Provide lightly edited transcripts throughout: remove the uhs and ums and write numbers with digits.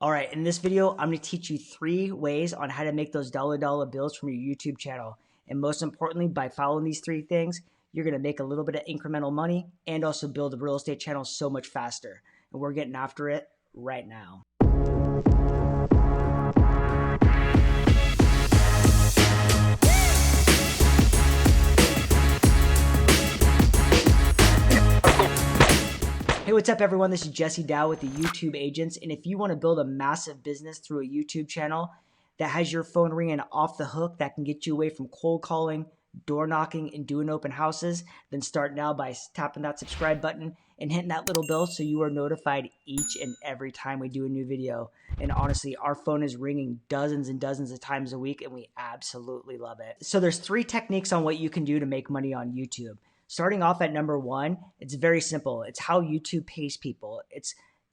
All right, in this video, I'm going to teach you 3 ways on how to make those dollar bills from your YouTube channel. And most importantly, by following these 3 things, you're going to make a little bit of incremental money and also build a real estate channel so much faster. And we're getting after it right now. Hey, what's up everyone? This is Jesse Dow with the YouTube Agents. And if you want to build a massive business through a YouTube channel that has your phone ringing off the hook, that can get you away from cold calling, door knocking, and doing open houses, then start now by tapping that subscribe button and hitting that little bell so you are notified each and every time we do a new video. And honestly, our phone is ringing dozens and dozens of times a week, and we absolutely love it. So there's 3 techniques on what you can do to make money on YouTube. Starting off at number 1, it's very simple. It's how YouTube pays people.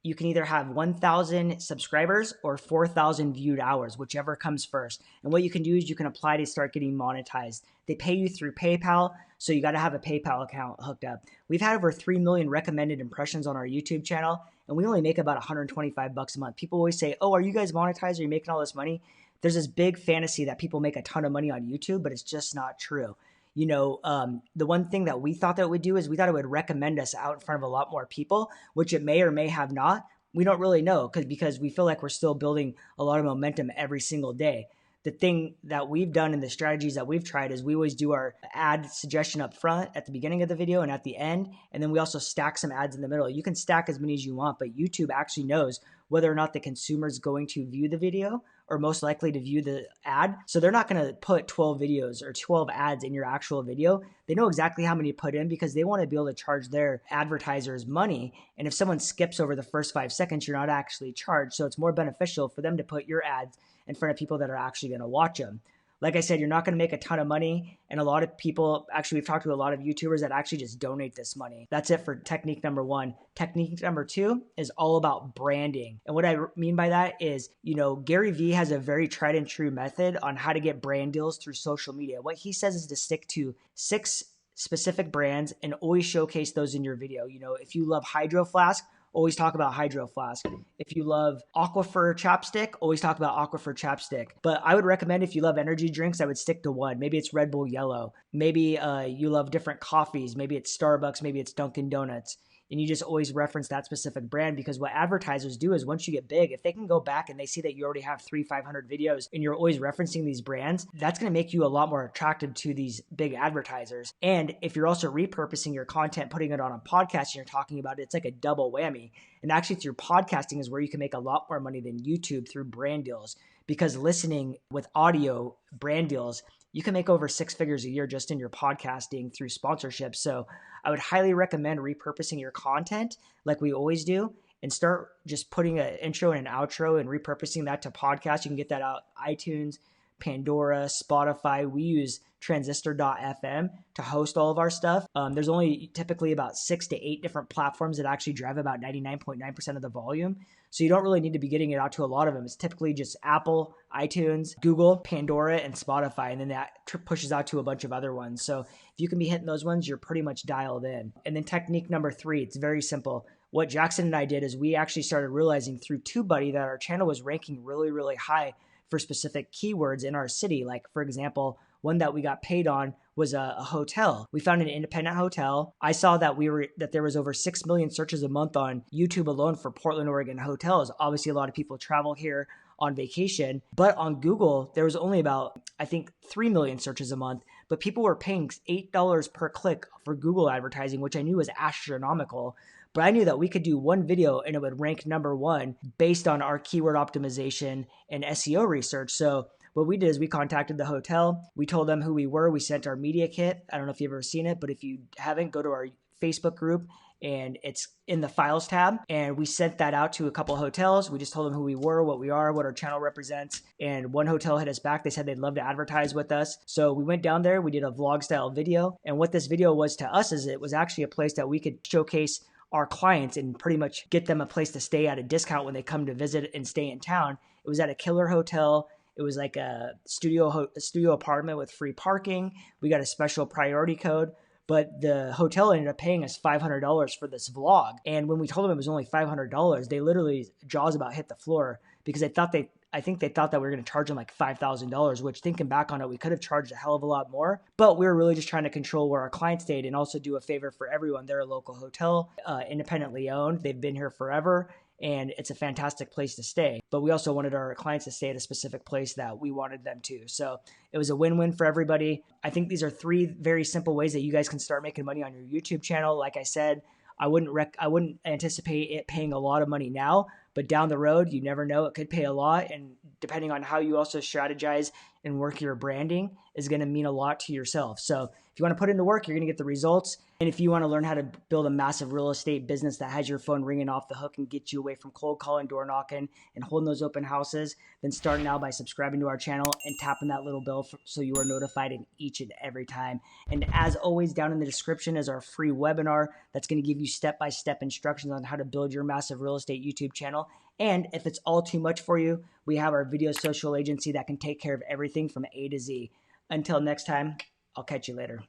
You can either have 1,000 subscribers or 4,000 viewed hours, whichever comes first. And what you can do is you can apply to start getting monetized. They pay you through PayPal, so you got to have a PayPal account hooked up. We've had over 3 million recommended impressions on our YouTube channel, and we only make about $125 a month. People always say, "Oh, are you guys monetized? Are you making all this money?" There's this big fantasy that people make a ton of money on YouTube, but it's just not true. The one thing that we thought that it would do is we thought it would recommend us out in front of a lot more people, which it may or may have not. We don't really know because we feel like we're still building a lot of momentum every single day. The thing that we've done and the strategies that we've tried is we always do our ad suggestion up front at the beginning of the video and at the end. And then we also stack some ads in the middle. You can stack as many as you want, but YouTube actually knows whether or not the consumer is going to view the video or most likely to view the ad. So they're not going to put 12 videos or 12 ads in your actual video. They know exactly how many to put in because they want to be able to charge their advertisers money. And if someone skips over the first 5 seconds, you're not actually charged. So it's more beneficial for them to put your ads in front of people that are actually going to watch them. Like I said, you're not going to make a ton of money. And a lot of people, actually, we've talked to a lot of YouTubers that actually just donate this money. That's it for technique number 1. Technique number 2 is all about branding. And what I mean by that is, Gary Vee has a very tried and true method on how to get brand deals through social media. What he says is to stick to 6 specific brands and always showcase those in your video. If you love Hydro Flask, always talk about Hydro Flask. If you love Aquifer chapstick, always talk about Aquifer chapstick. But I would recommend if you love energy drinks, I would stick to one. Maybe it's Red Bull Yellow. Maybe you love different coffees. Maybe it's Starbucks. Maybe it's Dunkin' Donuts. And you just always reference that specific brand because what advertisers do is once you get big, if they can go back and they see that you already have 500 videos and you're always referencing these brands, that's going to make you a lot more attractive to these big advertisers. And if you're also repurposing your content, putting it on a podcast and you're talking about it, it's like a double whammy. And actually through podcasting is where you can make a lot more money than YouTube through brand deals because listening with audio brand deals, you can make over 6 figures a year just in your podcasting through sponsorships. So I would highly recommend repurposing your content like we always do and start just putting an intro and an outro and repurposing that to podcasts. You can get that out iTunes, Pandora, Spotify. We use transistor.fm to host all of our stuff. There's only typically about 6 to 8 different platforms that actually drive about 99.9% of the volume. So you don't really need to be getting it out to a lot of them. It's typically just Apple, iTunes, Google, Pandora, and Spotify. And then that pushes out to a bunch of other ones. So if you can be hitting those ones, you're pretty much dialed in. And then technique number 3, it's very simple. What Jackson and I did is we actually started realizing through TubeBuddy that our channel was ranking really, really high for specific keywords in our city. Like, for example, one that we got paid on was a hotel. We found an independent hotel. I saw that there was over 6 million searches a month on YouTube alone for Portland, Oregon hotels. Obviously, a lot of people travel here on vacation, but on Google, there was only about, I think, 3 million searches a month, but people were paying $8 per click for Google advertising, which I knew was astronomical. But I knew that we could do one video and it would rank number 1 based on our keyword optimization and SEO research. So what we did is we contacted the hotel. We told them who we were. We sent our media kit. I don't know if you've ever seen it, but if you haven't, go to our Facebook group and it's in the files tab. And we sent that out to a couple of hotels. We just told them who we were, what we are, what our channel represents. And one hotel hit us back. They said they'd love to advertise with us. So we went down there. We did a vlog style video. And what this video was to us is it was actually a place that we could showcase our clients and pretty much get them a place to stay at a discount when they come to visit and stay in town. It was at a killer hotel. It was like a studio apartment with free parking. We got a special priority code but the hotel ended up paying us $500 for this vlog. And when we told them it was only $500, they literally jaws about hit the floor because I think they thought that we were going to charge them like $5,000, which thinking back on it, we could have charged a hell of a lot more. But we were really just trying to control where our clients stayed and also do a favor for everyone. They're a local hotel, independently owned. They've been here forever, and it's a fantastic place to stay. But we also wanted our clients to stay at a specific place that we wanted them to. So it was a win-win for everybody. I think these are 3 very simple ways that you guys can start making money on your YouTube channel. Like I said, I wouldn't anticipate it paying a lot of money now, but down the road, you never know, it could pay a lot. And depending on how you also strategize and work your branding is going to mean a lot to yourself. So if you want to put in the work, you're going to get the results. And if you want to learn how to build a massive real estate business that has your phone ringing off the hook and get you away from cold calling, door knocking, and holding those open houses, then start now by subscribing to our channel and tapping that little bell so you are notified in each and every time. And as always, down in the description is our free webinar that's going to give you step-by-step instructions on how to build your massive real estate YouTube channel. And if it's all too much for you, we have our video social agency that can take care of everything from A to Z. Until next time, I'll catch you later.